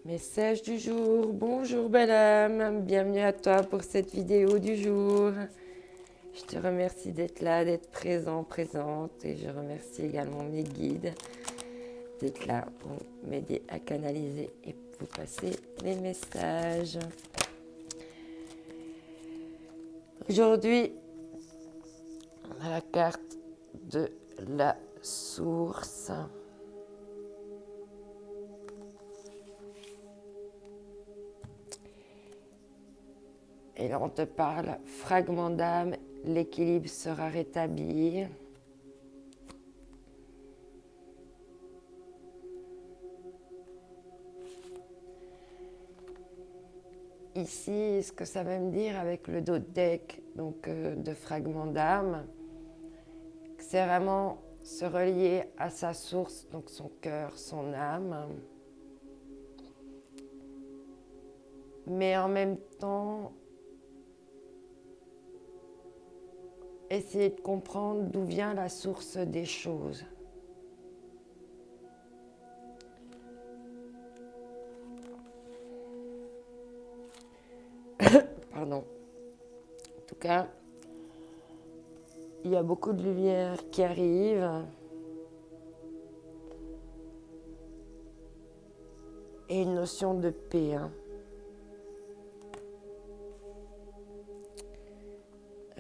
Message du jour, bonjour belle âme, bienvenue à toi pour cette vidéo du jour. Je te remercie d'être là, d'être présent, présente et je remercie également mes guides d'être là pour m'aider à canaliser et vous passer les messages. Aujourd'hui, on a la carte de la source. Et là, on te parle fragment d'âme, l'équilibre sera rétabli. Ici, ce que ça veut me dire avec le dos de deck, donc de fragment d'âme, c'est vraiment se relier à sa source, donc son cœur, son âme. Mais en même temps, essayer de comprendre d'où vient la source des choses. Pardon. En tout cas, il y a beaucoup de lumière qui arrive. Et une notion de paix.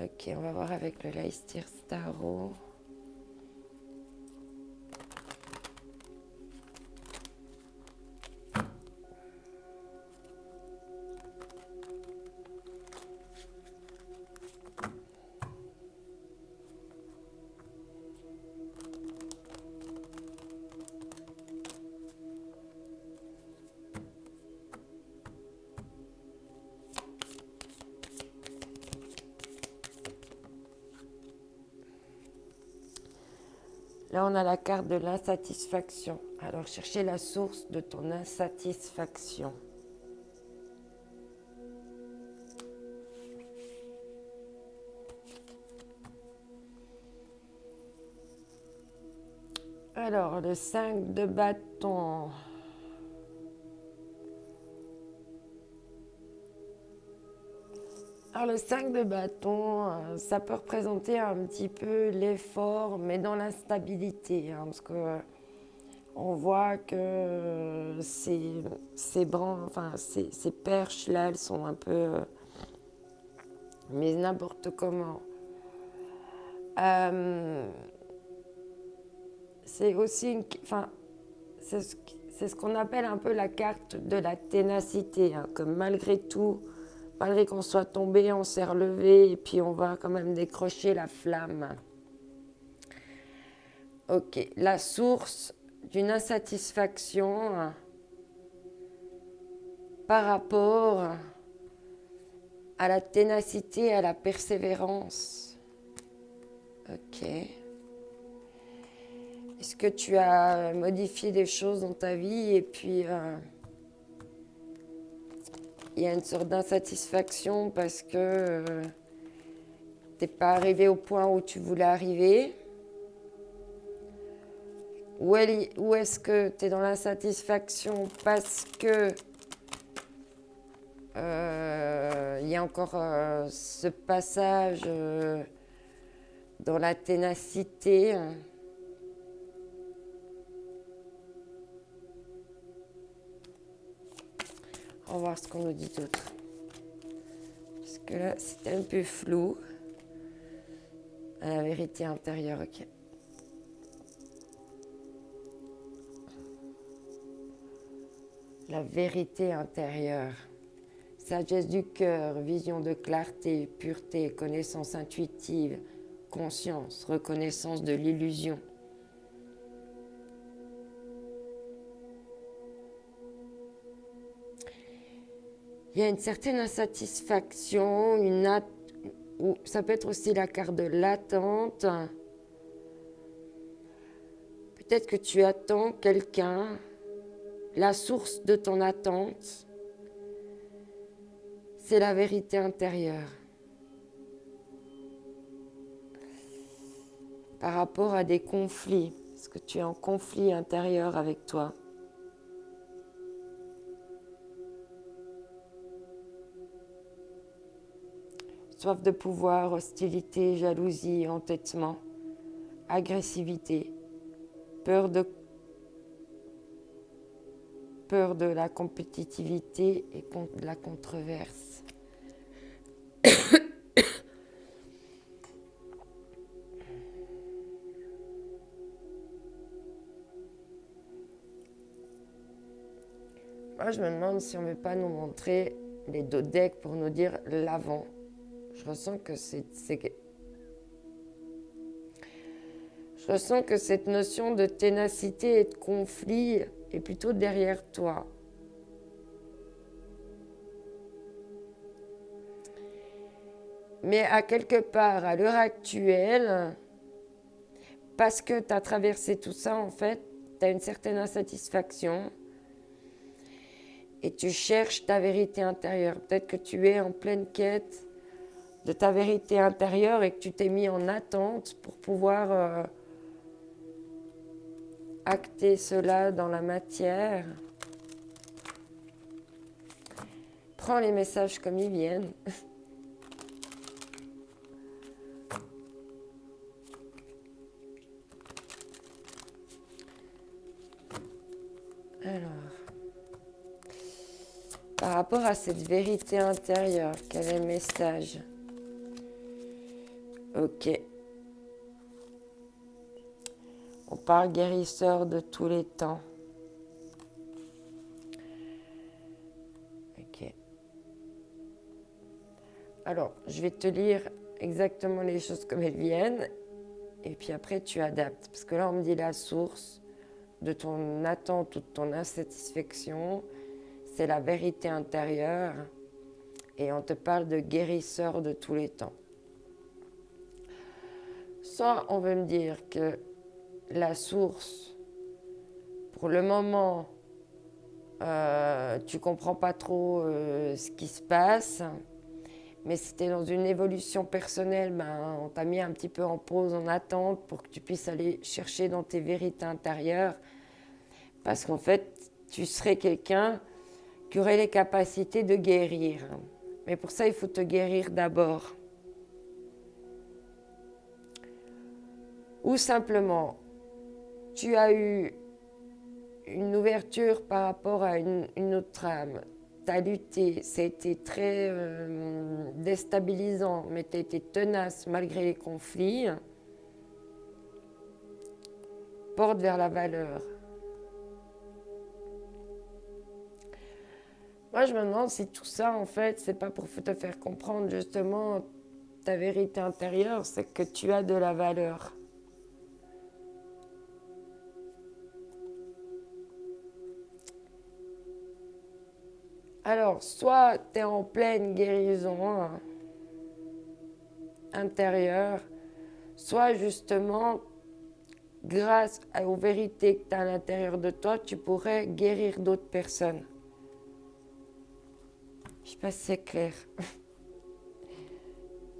Ok, on va voir avec le Leicester Tarot. Là, on a la carte de l'insatisfaction. Alors, cherchez la source de ton insatisfaction. Alors, le 5 de bâton. Alors, le 5 de bâton, ça peut représenter un petit peu l'effort, mais dans l'instabilité. Parce que on voit que ces perches-là, elles sont un peu mises n'importe comment. C'est aussi c'est ce qu'on appelle un peu la carte de la ténacité, que malgré tout, malgré qu'on soit tombé, on s'est relevé et puis on va quand même décrocher la flamme. Ok, la source d'une insatisfaction par rapport à la ténacité, à la persévérance. Ok. Est-ce que tu as modifié des choses dans ta vie et puis il y a une sorte d'insatisfaction parce que tu n'es pas arrivé au point où tu voulais arriver? Ou est-ce que tu es dans l'insatisfaction parce que il y a encore ce passage dans la ténacité? On va voir ce qu'on nous dit d'autre. Parce que là, c'était un peu flou. La vérité intérieure, ok. La vérité intérieure. Sagesse du cœur, vision de clarté, pureté, connaissance intuitive, conscience, reconnaissance de l'illusion. Il y a une certaine insatisfaction, ou ça peut être aussi la carte de l'attente. Peut-être que tu attends quelqu'un, la source de ton attente, c'est la vérité intérieure. Par rapport à des conflits, est-ce que tu es en conflit intérieur avec toi? soif de pouvoir, hostilité, jalousie, entêtement, agressivité, peur de la compétitivité et de la controverse. Moi, je me demande si on ne veut pas nous montrer les deux decks pour nous dire l'avant. Je ressens que cette notion de ténacité et de conflit est plutôt derrière toi. Mais à quelque part, à l'heure actuelle, parce que tu as traversé tout ça, en fait, tu as une certaine insatisfaction et tu cherches ta vérité intérieure. Peut-être que tu es en pleine quête de ta vérité intérieure et que tu t'es mis en attente pour pouvoir acter cela dans la matière. Prends les messages comme ils viennent. Alors, par rapport à cette vérité intérieure, quel est le message? Ok. On parle guérisseur de tous les temps. Ok. Alors, je vais te lire exactement les choses comme elles viennent. Et puis après, tu adaptes. Parce que là, on me dit la source de ton attente ou de ton insatisfaction, c'est la vérité intérieure. Et on te parle de guérisseur de tous les temps. Soit on veut me dire que la source, pour le moment, tu comprends pas trop ce qui se passe, mais si tu es dans une évolution personnelle, on t'a mis un petit peu en pause, en attente, pour que tu puisses aller chercher dans tes vérités intérieures, parce qu'en fait, tu serais quelqu'un qui aurait les capacités de guérir. Mais pour ça, il faut te guérir d'abord. Ou simplement, tu as eu une ouverture par rapport à une autre âme. Tu as lutté, ça a été très déstabilisant, mais tu as été tenace malgré les conflits. Porte vers la valeur. Moi, je me demande si tout ça, en fait, c'est pas pour te faire comprendre justement ta vérité intérieure, c'est que tu as de la valeur. Alors, soit tu es en pleine guérison intérieure, soit justement, grâce aux vérités que tu as à l'intérieur de toi, tu pourrais guérir d'autres personnes. Je ne sais pas si c'est clair.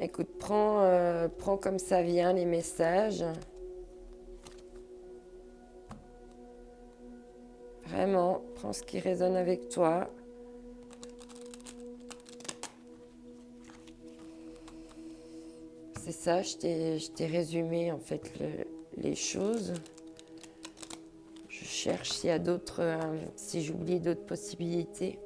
Écoute, prends comme ça vient les messages. Vraiment, prends ce qui résonne avec toi. C'est ça, je t'ai résumé en fait les choses. Je cherche s'il y a d'autres, si j'oublie d'autres possibilités.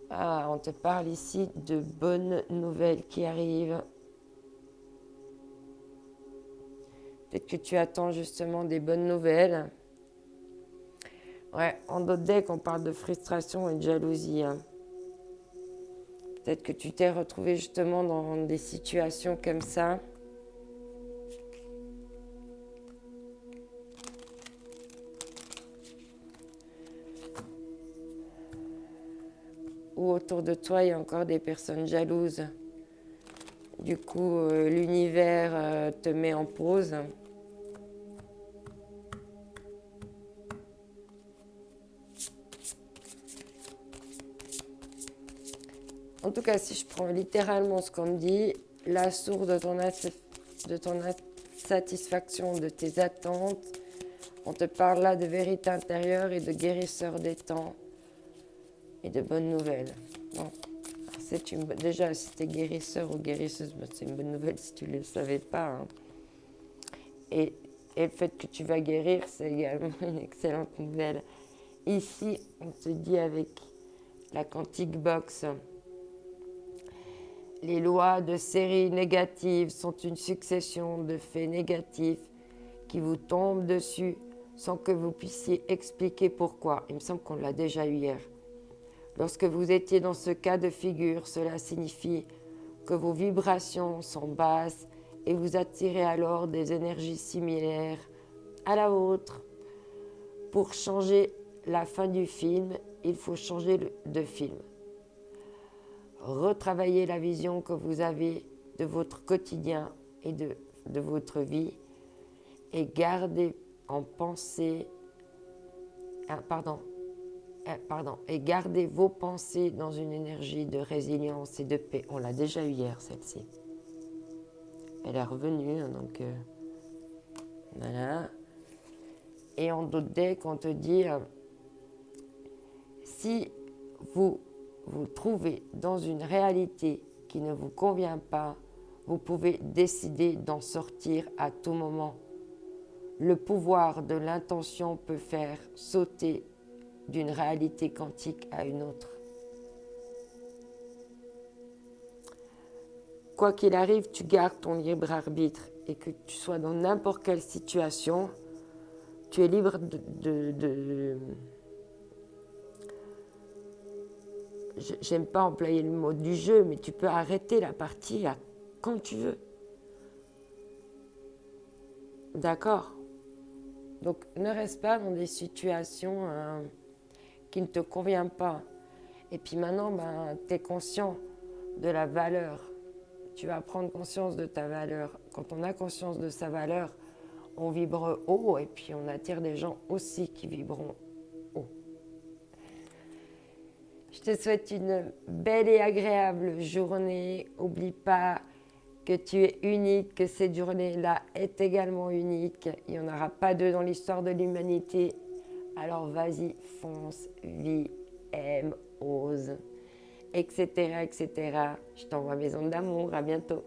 Ah, on te parle ici de bonnes nouvelles qui arrivent. Peut-être que tu attends justement des bonnes nouvelles. Ouais, en d'autres decks, on parle de frustration et de jalousie. Peut-être que tu t'es retrouvé justement dans des situations comme ça. Ou autour de toi, il y a encore des personnes jalouses. Du coup, l'univers te met en pause. En tout cas, si je prends littéralement ce qu'on me dit, la source de ton insatisfaction, de tes attentes, On te parle là de vérité intérieure et de guérisseur des temps et de bonnes nouvelles. Bon. Déjà, si tu es guérisseur ou guérisseuse, c'est une bonne nouvelle si tu ne le savais pas. Hein. Et le fait que tu vas guérir, c'est également une excellente nouvelle. Ici, on te dit avec la Quantic Box, les lois de série négatives sont une succession de faits négatifs qui vous tombent dessus sans que vous puissiez expliquer pourquoi. Il me semble qu'on l'a déjà eu hier. Lorsque vous étiez dans ce cas de figure, cela signifie que vos vibrations sont basses et vous attirez alors des énergies similaires à la vôtre. Pour changer la fin du film, il faut changer de film. Retravaillez la vision que vous avez de votre quotidien et de votre vie et gardez en pensée, et gardez vos pensées dans une énergie de résilience et de paix. On l'a déjà eu hier, celle-ci. Elle est revenue, donc voilà. Et en d'autres decks, on te dit, si vous vous trouvez dans une réalité qui ne vous convient pas, vous pouvez décider d'en sortir à tout moment. Le pouvoir de l'intention peut faire sauter d'une réalité quantique à une autre. Quoi qu'il arrive, tu gardes ton libre arbitre et que tu sois dans n'importe quelle situation, tu es libre J'aime pas employer le mot du jeu, mais tu peux arrêter la partie quand tu veux. D'accord ? Donc, ne reste pas dans des situations qui ne te conviennent pas. Et puis maintenant, tu es conscient de la valeur. Tu vas prendre conscience de ta valeur. Quand on a conscience de sa valeur, on vibre haut et puis on attire des gens aussi qui vibreront haut. Je te souhaite une belle et agréable journée. N'oublie pas que tu es unique, que cette journée-là est également unique. Il n'y en aura pas deux dans l'histoire de l'humanité. Alors vas-y, fonce, vis, aime, ose, etc., etc. Je t'envoie mes ondes d'amour. À bientôt.